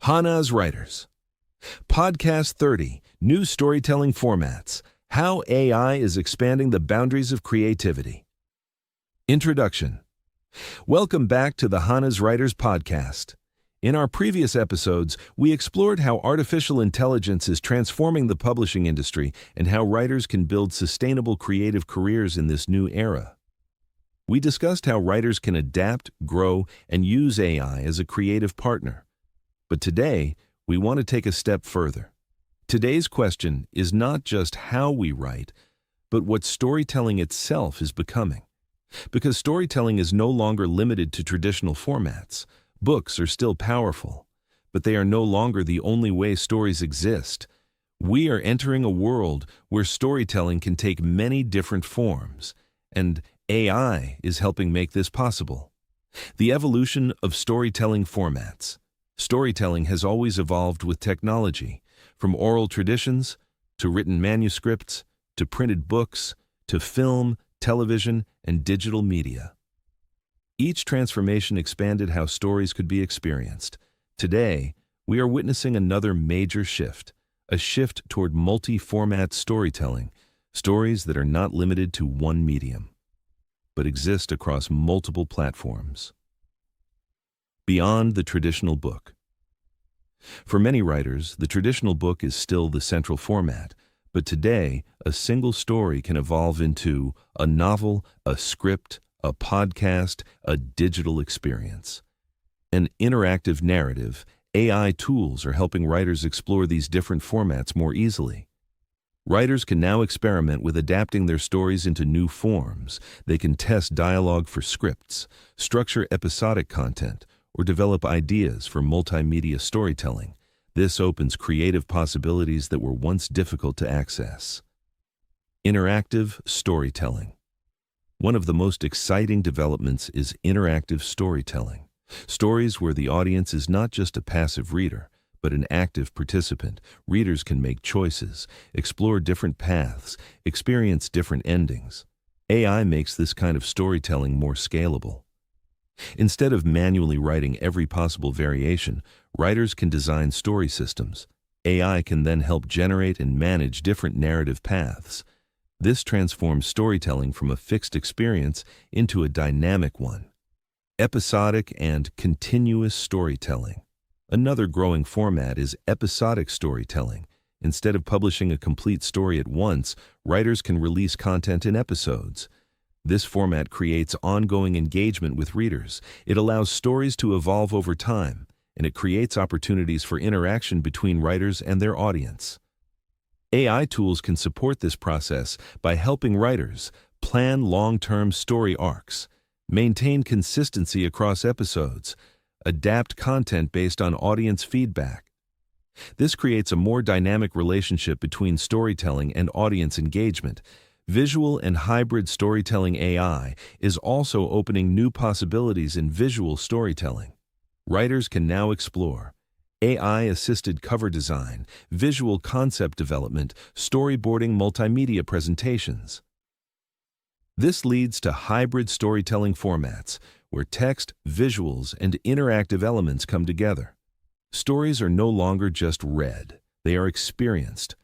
Hanaz Writers. Podcast 30, New Storytelling Formats, How AI is Expanding the Boundaries of Creativity. Introduction. Welcome back to the Hanaz Writers podcast. In our previous episodes, we explored how artificial intelligence is transforming the publishing industry and how writers can build sustainable creative careers in this new era. We discussed how writers can adapt, grow, and use AI as a creative partner. But today, we want to take a step further. Today's question is not just how we write, but what storytelling itself is becoming. Because storytelling is no longer limited to traditional formats. Books are still powerful, but they are no longer the only way stories exist. We are entering a world where storytelling can take many different forms, and AI is helping make this possible. The evolution of storytelling formats. Storytelling has always evolved with technology, from oral traditions to written manuscripts to printed books to film, television, and digital media. Each transformation expanded how stories could be experienced. Today, we are witnessing another major shift, a shift toward multi-format storytelling, stories that are not limited to one medium, but exist across multiple platforms. Beyond the traditional book. For many writers, the traditional book is still the central format, but today, a single story can evolve into a novel, a script, a podcast, a digital experience. An interactive narrative, AI tools are helping writers explore these different formats more easily. Writers can now experiment with adapting their stories into new forms. They can test dialogue for scripts, structure episodic content, or develop ideas for multimedia storytelling. This opens creative possibilities that were once difficult to access. Interactive storytelling. One of the most exciting developments is interactive storytelling. Stories where the audience is not just a passive reader, but an active participant. Readers can make choices, explore different paths, experience different endings. AI makes this kind of storytelling more scalable. Instead of manually writing every possible variation, writers can design story systems. AI can then help generate and manage different narrative paths. This transforms storytelling from a fixed experience into a dynamic one. Episodic and continuous storytelling. Another growing format is episodic storytelling. Instead of publishing a complete story at once, writers can release content in episodes. This format creates ongoing engagement with readers. It allows stories to evolve over time, and it creates opportunities for interaction between writers and their audience. AI tools can support this process by helping writers plan long-term story arcs, maintain consistency across episodes, adapt content based on audience feedback. This creates a more dynamic relationship between storytelling and audience engagement. Visual and hybrid storytelling AI is also opening new possibilities in visual storytelling. Writers can now explore AI-assisted cover design, visual concept development, storyboarding, multimedia presentations. This leads to hybrid storytelling formats, where text, visuals, and interactive elements come together. Stories are no longer just read, they are experienced.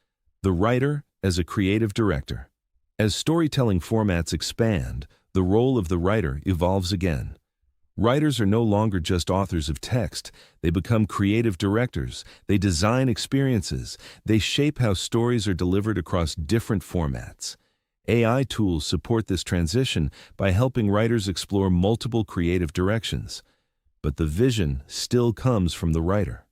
The writer as a creative director. As storytelling formats expand, the role of the writer evolves again. Writers are no longer just authors of text. They become creative directors. They design experiences. They shape how stories are delivered across different formats. AI tools support this transition by helping writers explore multiple creative directions. But the vision still comes from the writer.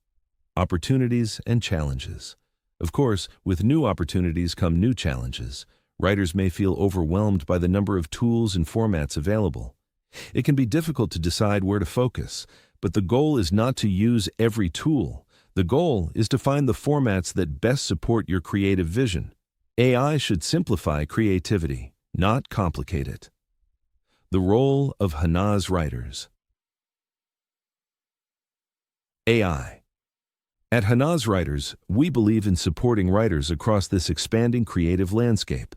Opportunities and challenges. Of course, with new opportunities come new challenges. Writers may feel overwhelmed by the number of tools and formats available. It can be difficult to decide where to focus, but the goal is not to use every tool. The goal is to find the formats that best support your creative vision. AI should simplify creativity, not complicate it. The role of Hanaz writers. AI. At Hanaz Writers, we believe in supporting writers across this expanding creative landscape.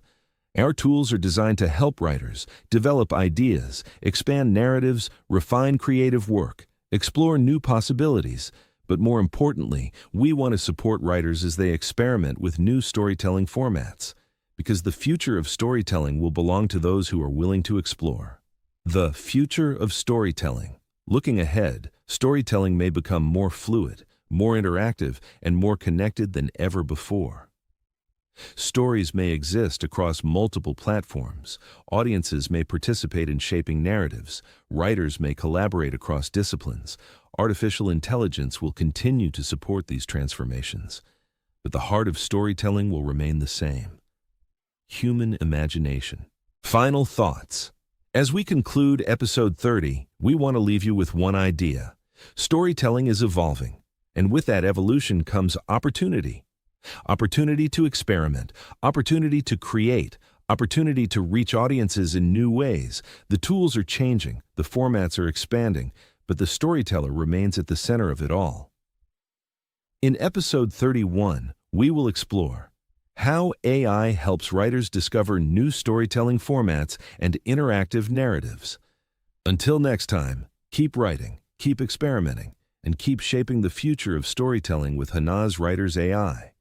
Our tools are designed to help writers develop ideas, expand narratives, refine creative work, explore new possibilities, But more importantly, we want to support writers as they experiment with new storytelling formats, because the future of storytelling will belong to those who are willing to explore. The future of storytelling. Looking ahead, storytelling may become more fluid, more interactive, and more connected than ever before. Stories may exist across multiple platforms, audiences may participate in shaping narratives, writers may collaborate across disciplines, artificial intelligence will continue to support these transformations, but the heart of storytelling will remain the same: human imagination. Final thoughts. As we conclude episode 30, we want to leave you with one idea. Storytelling is evolving, and with that evolution comes opportunity. Opportunity to experiment, opportunity to create, opportunity to reach audiences in new ways. The tools are changing, the formats are expanding, but the storyteller remains at the center of it all. In episode 31, we will explore how AI helps writers discover new storytelling formats and interactive narratives. Until next time, keep writing, keep experimenting, and keep shaping the future of storytelling with Hanaz Writers AI.